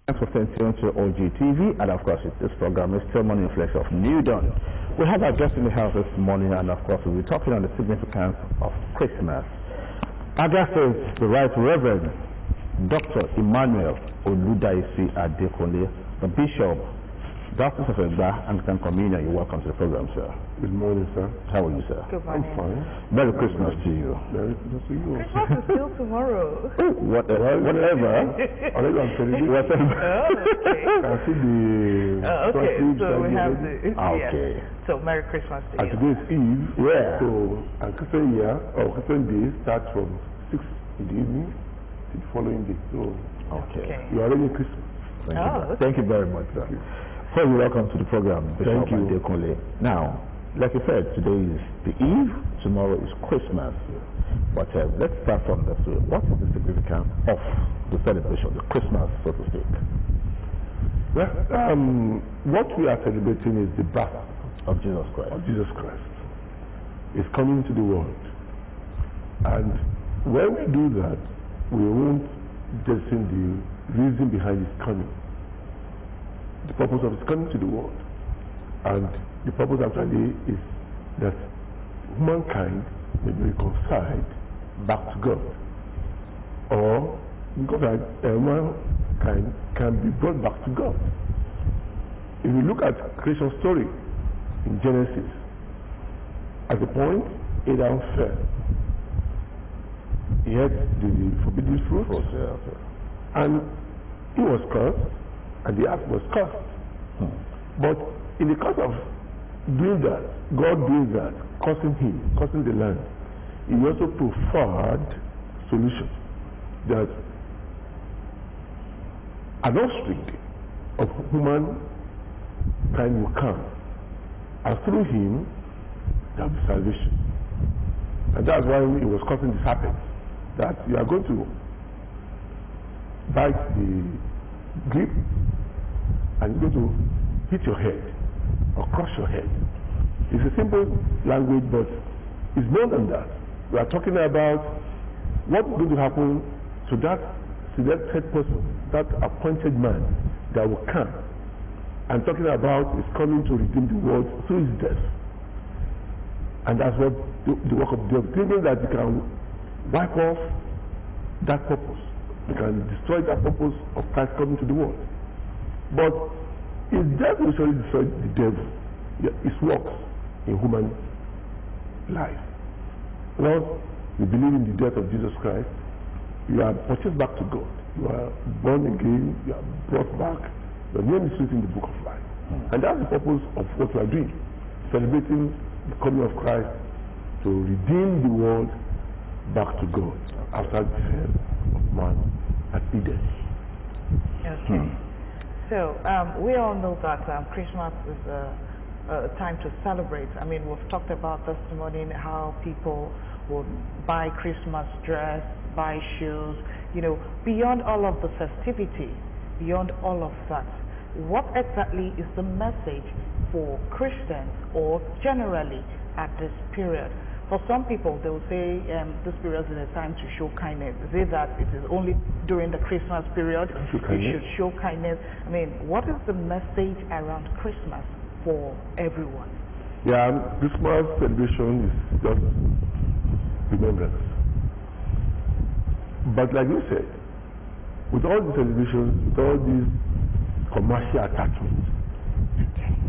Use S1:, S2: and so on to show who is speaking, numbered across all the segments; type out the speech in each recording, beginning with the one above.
S1: Thanks for staying tuned to OGTV, and of course, this program is still Morning Flex of New Dawn. We have our guest in the house this morning, and of course, we'll be talking on the significance of Christmas. Our guest is the Right Reverend Dr. Emmanuel Oludaisi Adekunle, the Bishop, Diocese of Egba, Anglican Communion. You're welcome to the program, sir.
S2: Good morning, sir.
S1: How are you, sir?
S3: Good morning.
S2: I'm fine.
S1: Merry Christmas to you.
S2: Merry Christmas to you.
S3: Christmas is still tomorrow.
S1: Whatever.
S2: Already I'm celebrating.
S1: Whatever.
S3: Oh, okay.
S2: I see the...
S3: Okay, so we have the...
S1: Okay.
S3: Yes. So Merry Christmas to
S2: And
S3: you.
S2: today is Eve.
S1: Yeah.
S2: So, and Christian year, or Christian day starts from 6 in the evening to the following day. So,
S1: Okay.
S2: you are already in Christmas.
S1: Thank you.
S3: Oh,
S1: Thank you very much, sir. So welcome to the program, Bishop
S2: Thank you.
S1: Adekunle. Now, like I said, today is the Eve, tomorrow is Christmas. But let's start from this way. What is the significance of the celebration, the Christmas, so to speak?
S2: Well, what we are celebrating is the birth
S1: Of Jesus Christ.
S2: of Jesus Christ. Is coming to the world. And when we do that, we won't jettison the reason behind his coming. The purpose of his coming to the world. And the purpose actually is that humankind may be reconciled back to God. Or mankind can be brought back to God. If you look at creation story in Genesis, at the point Adam fell, he had the forbidden fruit, and he was cursed, and the earth was cursed. But in the course of doing that, God doing that, cursing him, cursing the land, he also preferred solution that an offspring of humankind will come, and through him there will be salvation. And that's why he was causing the serpent, that you are going to bite the grip and you're going to hit your head or crush your head. It's a simple language, but it's more than that. We are talking about what is going to happen to that selected person, that appointed man that will come. I'm talking about is coming to redeem the world through his death. And that's what the work of the devil, thinking that you can wipe off that purpose. You can destroy that purpose of Christ coming to the world. But his death will surely destroy the devil, his works in human life. Lord, we believe in the death of Jesus Christ. You are purchased back to God. You are born again. You are brought back. Your name is written in the book of life. And that's the purpose of what we are doing, celebrating the coming of Christ to redeem the world back to God after the fall of man at Eden.
S3: Okay. So we all know that Christmas is a time to celebrate. I mean, we've talked about this morning how people would buy Christmas dress, buy shoes, you know, beyond all of the festivity, beyond all of that. What exactly is the message for Christians or generally at this period? For some people, they will say this period is a time to show kindness. They say that it is only during the Christmas period you should show kindness. I mean, what is the message around Christmas for everyone?
S2: Yeah, Christmas celebration is just remembrance. But like you said, with all the celebrations, with all these commercial attachments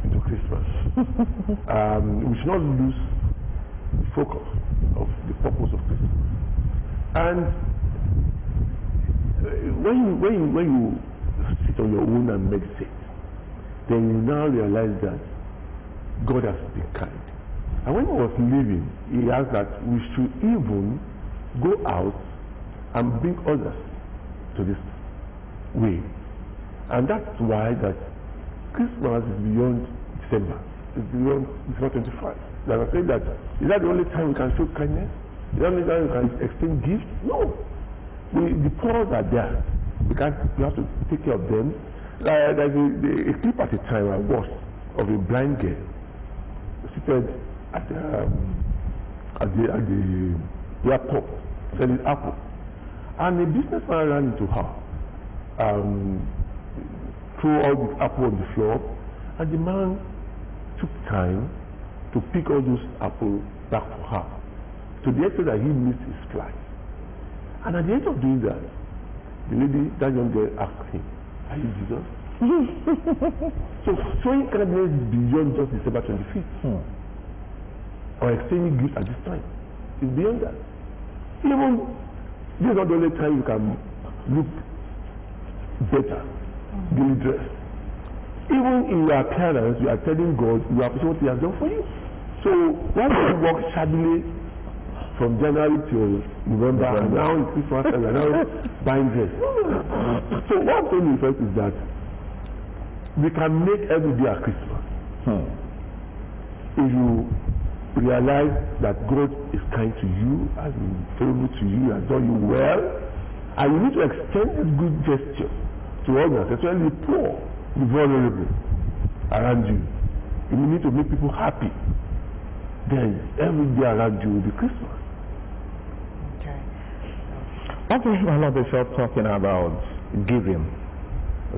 S2: into Christmas, we should not lose the focus of the purpose of Christmas. And when you sit on your own and meditate, then you now realize that God has been kind. And when he was leaving, he asked that we should even go out and bring others to this way. And that's why that Christmas is beyond December. It's beyond December 25. Like I said, that is that the only time we can show kindness? Is that the only time we can exchange gifts? No. The poor are there. We have to take care of them. There's a clip at a time I watched of a blind girl seated at the airport selling apple, and a businessman ran into her threw all the apple on the floor, and the man took time to pick all those apples back for her, to the extent that he missed his flight. And at the end of doing that, the lady, that young girl, asked him, "Are you Jesus?" So showing kindness beyond just December 25th, or exchanging gifts at this time, is beyond that. Even this is not the only time you can look better, gaily dressed. Even in your appearance, you are telling God you appreciate what He has done for you. So why do you walk shabbily from January till November, and now it's Christmas and we're now buying dress? So what I'm saying first is that we can make every day a Christmas. If you realize that God is kind to you, has been favorable to you, has done you well, and you need to extend this good gesture to others, especially the poor, the vulnerable around you. You need to make people happy. Then every day around you will be Christmas.
S3: Okay.
S1: Okay, I love the show talking about giving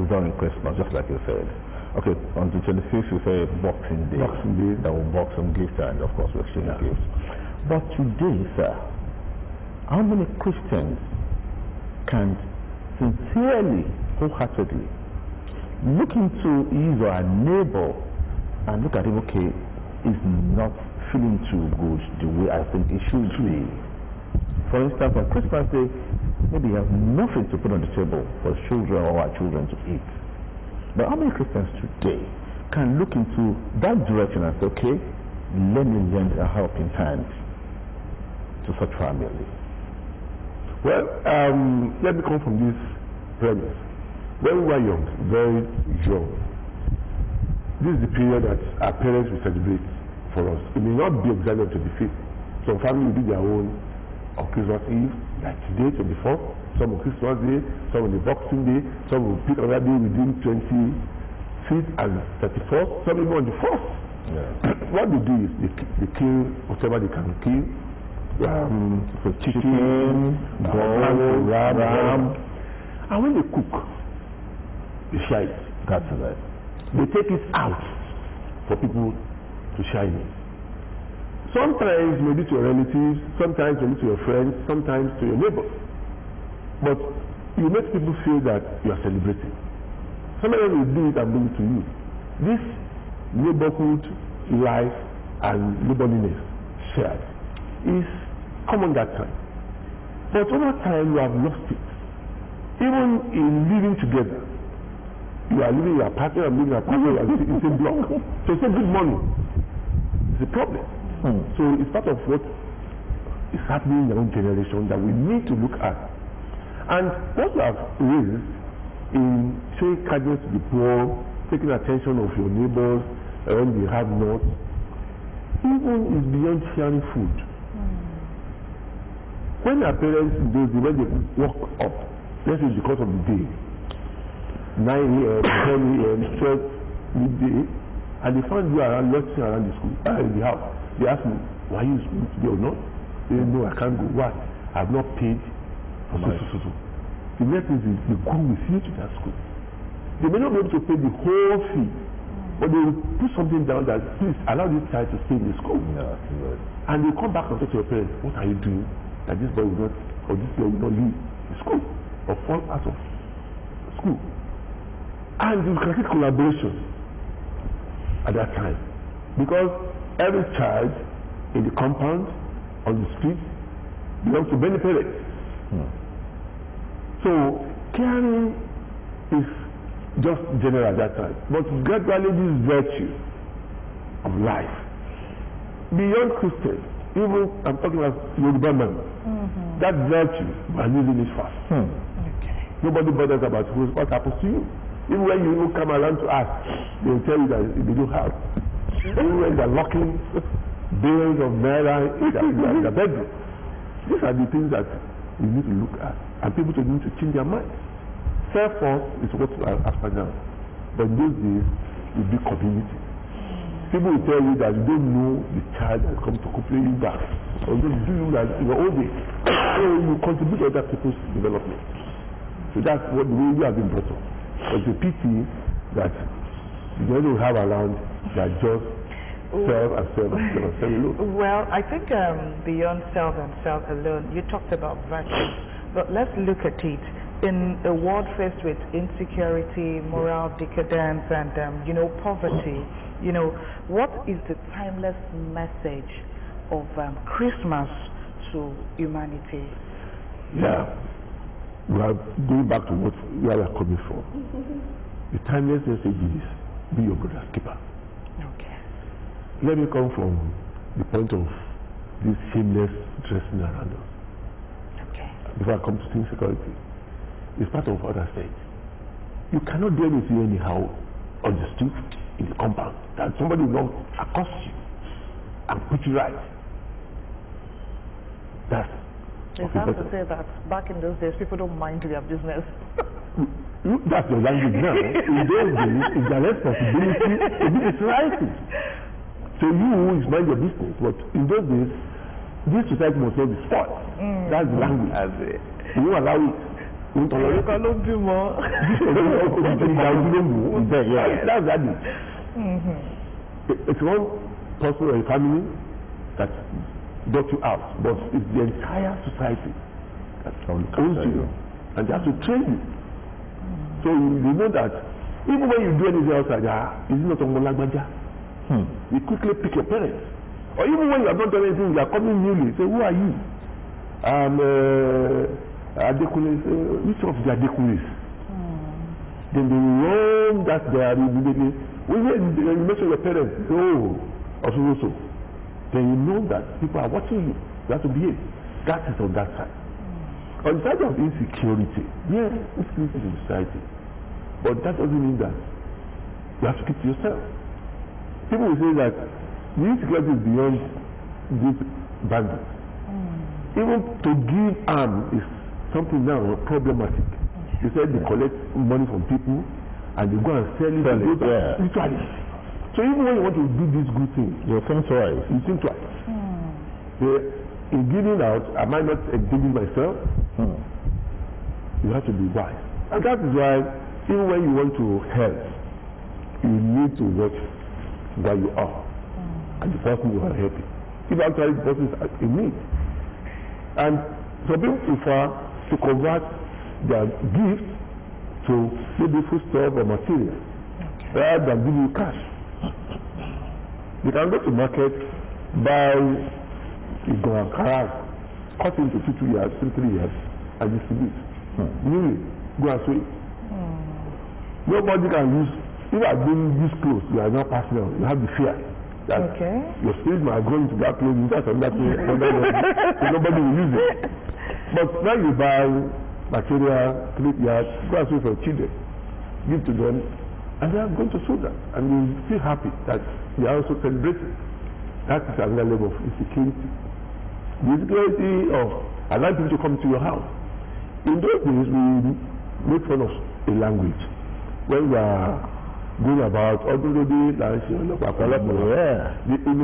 S1: during Christmas, just like you said. Okay, on the 25th we say Boxing Day.
S2: Boxing Day.
S1: That will box some gifts and of course we exchange gifts. But today, sir, how many Christians can sincerely, wholeheartedly look into his or her neighbor and look at him, okay, is not feeling too good the way I think it should be. For instance, on Christmas Day, maybe you have nothing to put on the table for children or our children to eat. But how many Christians today can look into that direction and say, okay, let me lend a helping hand to such family?
S2: Well, let me come from this premise. When we were young, very young, this is the period that our parents will celebrate for us. It may not be exactly on 25th. Some families will do their own on Christmas Eve, like today, 24th, some on Christmas Day, some on the Boxing Day, some will pick another day within 25th and 31st, some even on the 1st. What they do is they kill whatever they can kill, for chicken, goat, ram, and when they cook, they share it.
S1: That's right.
S2: They take it out for people to share it. Sometimes maybe to your relatives, sometimes maybe to your friends, sometimes to your neighbors. But you make people feel that you are celebrating. Somebody will do it and bring it to you. This neighborhood life and neighborliness shared is common that time. But over time you have lost it. Even in living together, you are living in your apartment, I'm living in your apartment, you are in the same block. So it's not good money. It's a problem. So it's part of what is happening in your own generation that we need to look at. And what you have raised in showing kindness to the poor, taking attention of your neighbors when they have not, even is beyond sharing food. When our parents in those days, when they woke up, let's say because of the day, 9 a.m., 10 a.m., 12 midday, and they found you around, loitering around the school, in the house. They asked me, "Why you school today or not?" They said, "No, I can't go." Why? I have not paid for so. The next thing is they go with you to that school. They may not be able to pay the whole fee, but they will put something down that, please allow this child to stay in the school. And they come back and say to your parents, "What are you doing that this boy will not, or this boy will not leave the school or fall out of school?" And you can see collaboration at that time, because every child in the compound, on the street, belongs to many parents. So caring is just general at that time, but gradually this virtue of life beyond Christians, even I'm talking about Yoruba man, that virtue we are losing it fast. Nobody bothers about what happens to you. Even when you come around to ask, they will tell you that they don't have. Even when they're locking bills of naira in the bedroom. These are the things that we need to look at, and people need to change their minds. Self-force is what we are after now, but in those days it will be community. People will tell you that you don't know the child that comes to complain you back, or don't do you that in your own day. So you contribute to other people's development. So that's what the way you have been brought up. It's a pity that the ones we have around that just serve and serve and serve and serve alone.
S3: Well, I think beyond serve and serve alone, you talked about virtues, but let's look at it. In a world faced with insecurity, moral decadence, and poverty, what is the timeless message of Christmas to humanity?
S2: Yeah, we are going back to where we are coming from. The timeless message is be your brother's keeper.
S3: Okay.
S2: Let me come from the point of this shameless dressing around us.
S3: Okay.
S2: Before I come to insecurity, it's part of what I said. You cannot do anything anyhow on the street, in the compound, that somebody will not accost you and put you right. That's
S3: It's hard to say that back in those days, people don't mind their business.
S2: That's your language now. In those days, it's their responsibility to do the right thing. So you is mind your business, but in those days, this society must not be spoiled. That's the language. You won't allow it. You won't allow it.
S3: Cannot do more.
S2: That's that. It's one person or a family that got you out, but it's the entire society that owns you, and they have to train you. So you know that even when you do anything outside, it's not on Lagbaja. You quickly pick your parents. Or even when you have not done anything, you are coming newly. Say, who are you? I'm Adekunle. Which of the Adekules? Then they roam that there immediately. When you mention your parents, also. Then you know that people are watching you. You have to behave. That is on that side. On the side of insecurity, yes, insecurity in society. But that doesn't mean that you have to keep to yourself. People will say that the insecurity is beyond these bandits. Even to give arm is something now problematic. They said they collect money from people and they go and sell it. Literally. So even when you want to do this good thing, you think twice. In giving out, am I not engaging myself? You have to be wise. And that is why even when you want to help, you need to watch where you are and the person you are helping. If actually the person is in need. And some people prefer to convert their gift to maybe foodstuff or material rather than give you cash. You can go to market, buy Ankara, cut into 2 years, 3 years, and distribute. Really, go and sew it. Nobody can use. If you are doing this close, you are not passing on. You have the fear that your spirit might go into that place, that's another thing, so nobody will use it. But when you buy material, 3 years, go and sew for children, give to them, and they are going to sew that, and you feel happy that they are also celebrating. That is another level of insecurity. The insecurity of allowing people to come to your house. In those days, we make fun of a language. When we are going about, the you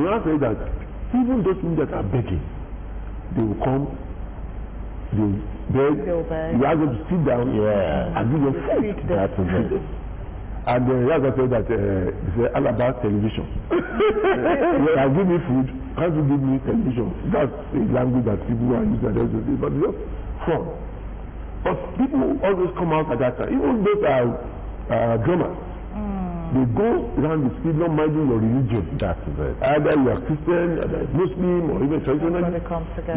S2: now say that even those people that are begging, they will come, they will beg, you ask them to sit down and give them food. And you have to say that it's all about television. I give me food, can't you give me television? That's a language that people are using, but it's just fun. But people always come out at that time. Even those are drummers. They go around the street not minding your religion. That's it. Either you are Christian, either Muslim, or even traditional. They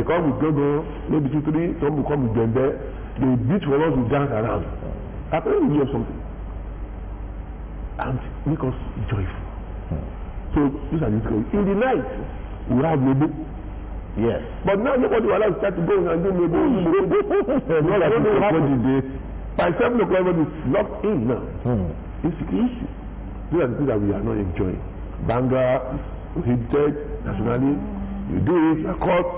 S2: come with gogo, maybe 2, 3, some will come with djembe. They beat for us to dance around. After we do something. And make us joyful. So these are the things. In the night, we have Nebo. Yes. But now nobody will allow to start to go and do Nebo. By 7 o'clock, everybody is locked in now. Insecurity. These are the things that we are not enjoying. Banga, prohibited, nationally. You do it, you are caught,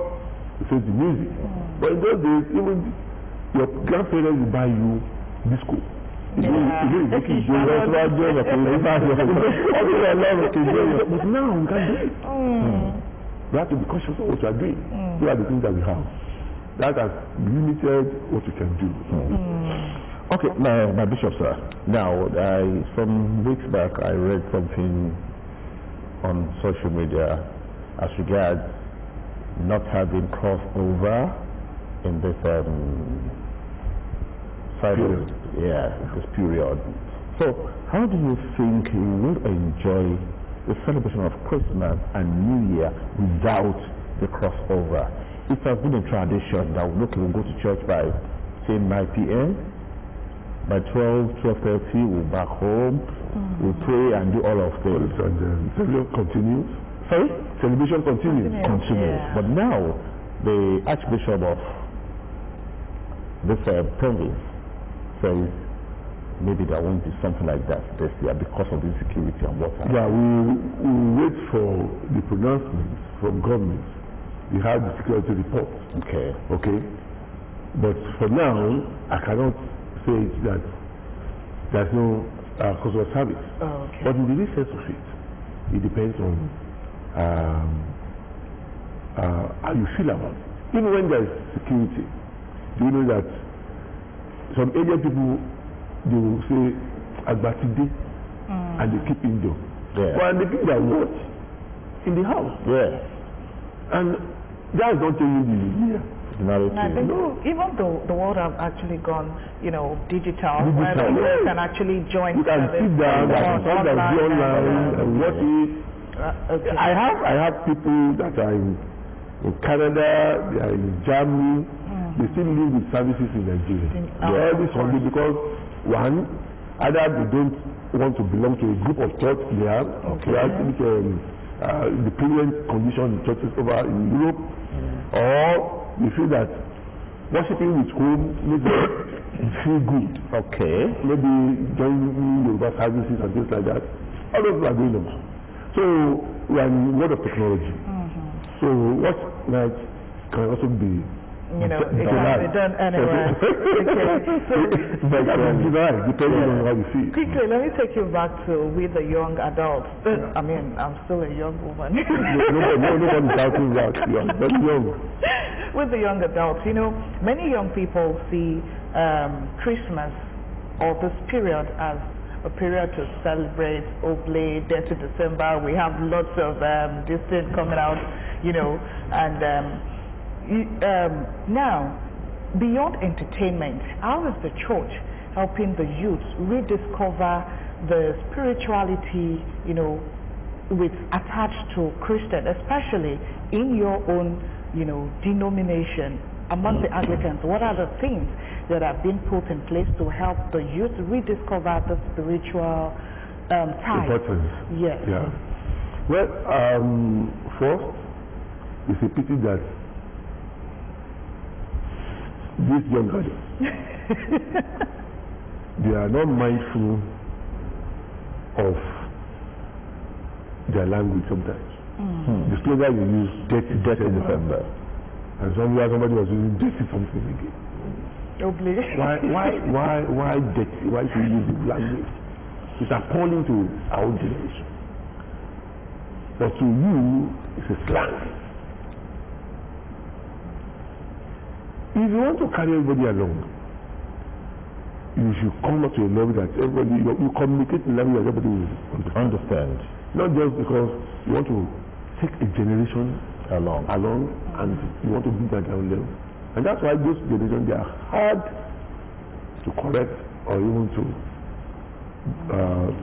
S2: you face the music. But in those days, even your grandparents will buy you disco. But now we can do it. We have to be conscious of what we are doing. These are the things that we have. That has limited what we can do.
S1: Okay, my bishop, sir. Now, some weeks back, I read something on social media as regards not having crossover in this
S2: Period.
S1: this period. So, how do you think you will enjoy the celebration of Christmas and New Year without the crossover? It has been a tradition that we'll go to church by say 9 p.m. By 12:30 we're back home. We pray and do all of this.
S2: And celebration continues.
S1: Sorry?
S2: Celebration continues.
S3: Yeah.
S1: But now the Archbishop of this province says maybe there won't be something like that this year because of the insecurity and what's happening.
S2: Yeah, we wait for the pronouncements from government. We have the security report. Okay. But for now, I cannot say that there's no customer service.
S3: Okay.
S2: But in the real sense of it, it depends on how you feel about it. Even when there's security, do you know that some area people, they will say Agbatide and they keep indoor.
S1: Yeah.
S2: But the people that watch in the house.
S1: Yeah.
S2: And that is not changing the year.
S3: No, I think even though the world have actually gone, digital, where people can actually join.
S2: You can sit down, sometimes be online and watch it.
S3: Okay.
S2: I have people that are in Canada, they are in Germany, they still live with services in Nigeria. Every Sunday, because one, either they don't want to belong to a group of church they have, the present condition in churches over in Europe, or they feel that worshiping with home makes them feel good.
S1: Okay.
S2: Maybe joining Yoruba services and things like that. All those are going on. So we are in the world of technology. So what like can also be
S3: it can be done anywhere.
S2: Depending on how you feel.
S3: Quickly, let me take you back to with the young adults. I mean, I'm still a young woman.
S2: Nobody's doubting that. You are very young.
S3: With the young adults, many young people see Christmas or this period as a period to celebrate, oblate, then to December. We have lots of this thing coming out, and now, beyond entertainment, how is the church helping the youth rediscover the spirituality, with attached to Christian, especially in your own, denomination among the Anglicans? What are the things that have been put in place to help the youth rediscover the spiritual ties?
S2: Importance.
S3: Yes.
S2: Yeah. Well, first, it's a pity that these young adults, they are not mindful of their language sometimes. The slogan you use, dirty December. And somebody was using dirty something again. Why dirty? Why should you use the language? It's appalling to our generation. But to you, it's a slang. If you want to carry everybody along, you should come up to a level that everybody, you communicate in a level that everybody will understand. Not just because you want to take a generation along and you want to bring that down level. And that's why those generations, they are hard to correct or even to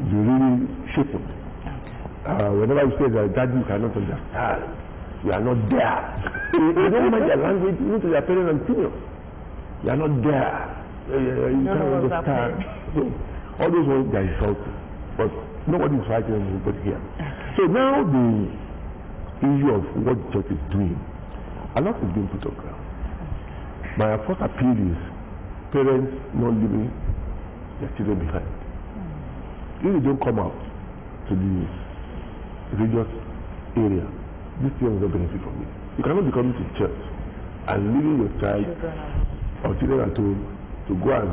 S2: really shape them. Whenever you say that you cannot understand, you are not there. You don't mind their language, even to their parents and seniors. You are not there. You can't understand. So, all those ones, they are insulting. But nobody is fighting anybody here. So now the issue of what the church is doing, a lot is being put on ground. My first appeal is parents not leaving their children behind. If you don't come out to the religious area, this thing will not benefit from it. You cannot be coming to church and leaving your child or children at home to go and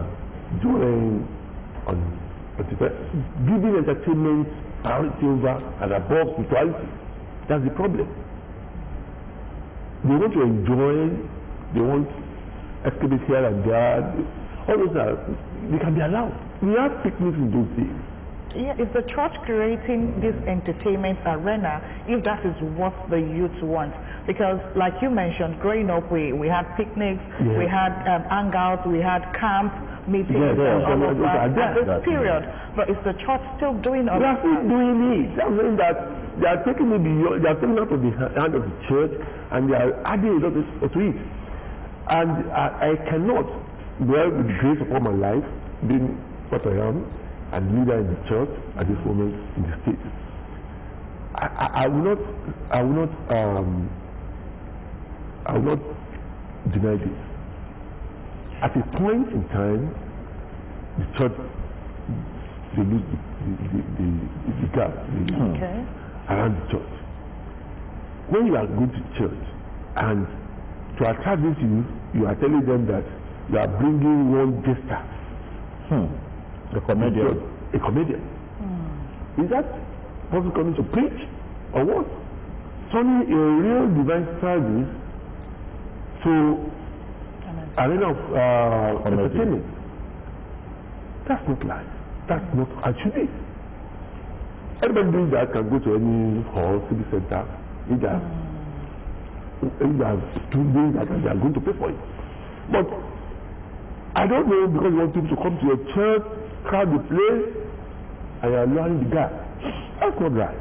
S2: join on giving entertainment priority over and above spirituality. That's the problem. They want to enjoy, they want escape here and there. All those are they can be allowed. We had picnics in those days.
S3: Yeah, is the church creating this entertainment arena if that is what the youth want? Because like you mentioned, growing up we had picnics, we had hangouts, we had camp meetings and all of that at this period. But is the church still doing all that?
S2: They are still doing it. I'm saying that they are taking it beyond, they are taking out of the hand of the church and they are adding a lot to it. And I cannot, well, with grace upon my life, being what I am, and leader in the church at this moment in the state, I will not deny this. At a point in time, the church, they lose the gap around the church. When you are going to church and to attract this youth, you are telling them that you are bringing one jester.
S1: A comedian.
S2: A comedian. Is that person coming to preach or what? Turning a real divine service to arena of entertainment. That's not life. That's not actually. Everybody doing that can go to any hall, city center, if they have students that they are going to pay for it. But I don't know, because you want people to come to your church, crowd the place, and you are allowing the gap. That's not right.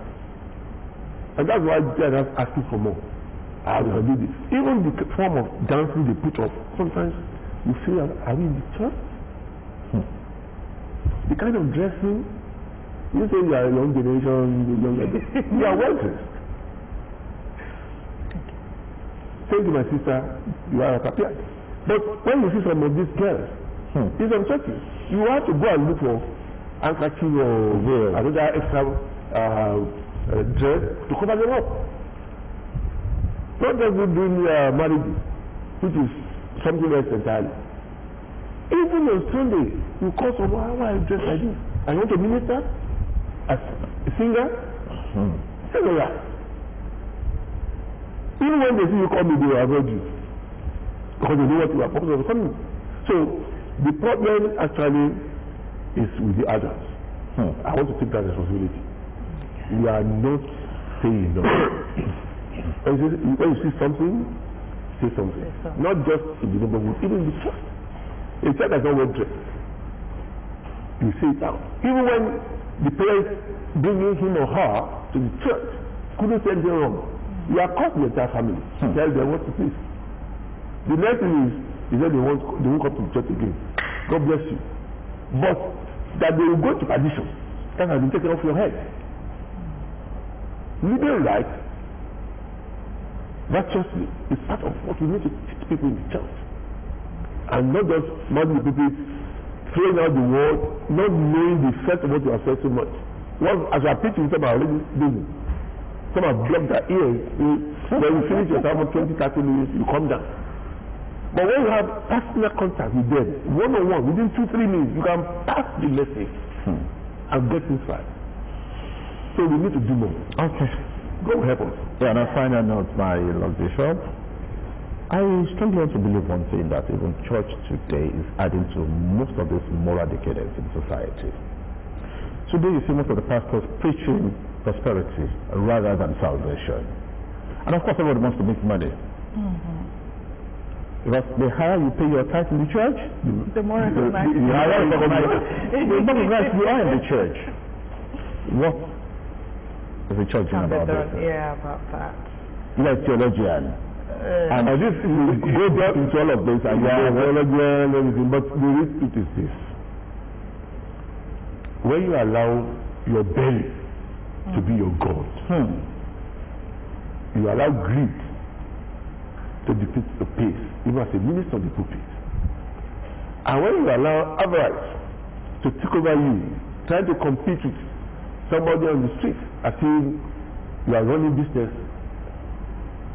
S2: And that's why they are asking for more. I will do this. Even the form of dancing they put up, sometimes you feel, are we in the church? The kind of dressing, you say you are a young generation, you are well dressed. Say to my sister, you are prepared. But when you see some of these girls, in some churches, you have to go and look for handkerchief or another extra dress to cover them up. Not just doing marriage, which is something else entirely. Even on Sunday, you call someone, why are you dressed like this? I want to minister as a singer. Say no, yeah. Even when they see you call me, they will avoid you. Because they know what you are purpose of coming. So the problem actually is with the adults. I want to take that responsibility. We are not saying no. When you see something, say something. Not just in the neighborhood, even in the church. A church that don't wear dress, you say it out. Even when the parents bringing him or her to the church couldn't say anything wrong, you are caught the entire family. Tell them what it is. The next thing is that they won't come to the church again. God bless you. But that they will go to perdition, that has been taken off your head. Living right, righteously, is part of what we need to teach people in the church. And not just many people throwing out the word, not knowing the effect of what you have said so much. Once, as you are preaching, some are already busy. Some have blocked their ears. When you finish your sermon 20-30 minutes, you come down. But when you have personal contact with them, one-on-one, within 2-3 minutes, you can pass the message and get inside. So we need to do more.
S1: Okay.
S2: God help us.
S1: Yeah, and a final note, my Lord Bishop. I strongly want to believe one thing, that even church today is adding to most of this moral decadence in society. Today you see most of the pastors preaching prosperity rather than salvation. And of course everybody wants to make money. Because the higher you pay your tithe in the church,
S3: the more recognized
S1: the higher you are in the church. What is the church doing about this?
S3: Yeah, about that.
S1: You're a theologian. And this will go back into all of this, and theologian and everything, but the real truth is this. When you allow your belly to be your God, you allow greed to dictate the pace, even as a minister of the pulpit. And when you allow avarice to take over you, trying to compete with somebody on the street, as if you are running business,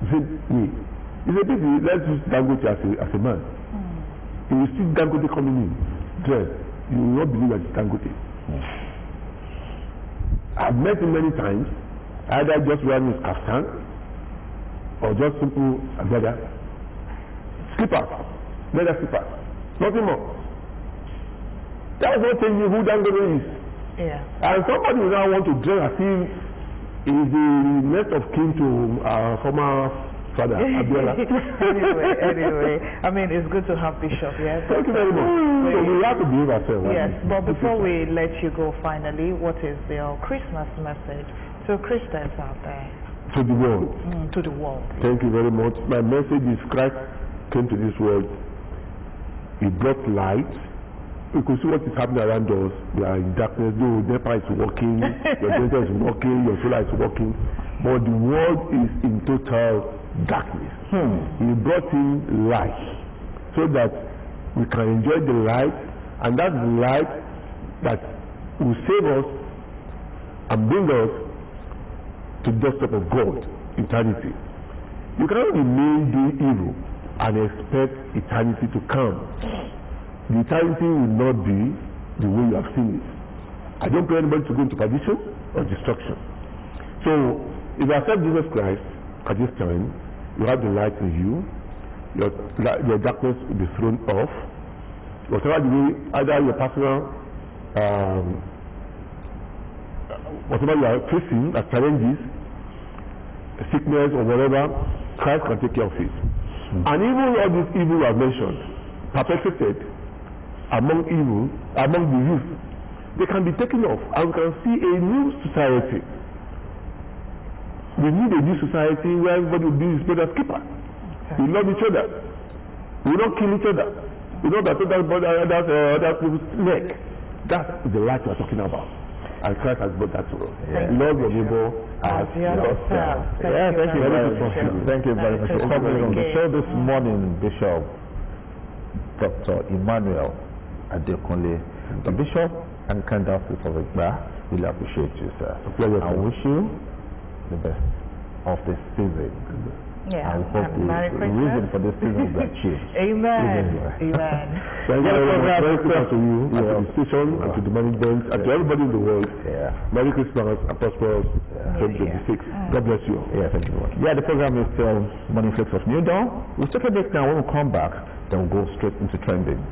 S1: it's a bit, let's use Dangote as a man. If you see Dangote coming in, dress, you will not believe that it's Dangote. I've met him many times, either just wearing his kaftan or just simple agada. Slippers, leather slippers, nothing more.
S2: That's not changing who Dangote is.
S3: Yeah.
S2: And somebody will now want to dress as if he's the next of kin to our former father, Abiola.
S3: anyway, I mean, it's good to have Bishop, yeah?
S2: Thank you very much. So we have to behave ourselves.
S3: Yes, but before we let you go finally, what is your Christmas message to Christians out there?
S2: To the world.
S3: To the world.
S2: Thank you very much. My message is Christ came to this world. He brought light. You could see what is happening around us. We are in darkness. Though NEPA is working, your data is working, your solar is working, but the world is in total darkness. He brought in light so that we can enjoy the light, and that light that will save us and bring us to the doorstep of God, eternity. You cannot remain doing evil and expect eternity to come. The eternity will not be the way you have seen it. I don't pray anybody to go into perdition or destruction. So, if you accept Jesus Christ at this time, you have the light in you, your darkness will be thrown off. Whatever the way, either your personal, whatever you are facing as challenges, sickness or whatever, Christ can take care of it. And even all these evil I've mentioned, perpetrated among the youth, they can be taken off, and we can see a new society. We need a new society where everybody will be his brother's keeper. We love each other. We don't kill each other. We don't that other people's neck. That's the light we are talking about. And Christ has brought that to us. Love your neighbor as yourself.
S1: Thank you very much. Thank you very much for coming on the show this morning, Bishop Dr. Emmanuel Adekunle. The Bishop and Candidacy of Igba, really appreciate you, sir. I wish you the best of this season.
S3: Yeah,
S1: I hope the reason for this season will be achieved.
S3: Amen.
S2: Thank you very much. Merry Christmas to you, and to the station, and to the management, and to everybody in the world. Merry Christmas and prosperous 2026. God bless you.
S1: Thank you very much. The program is still Morning Flicks of New Dawn. We'll take a break now. When we come back, then we'll go straight into trending.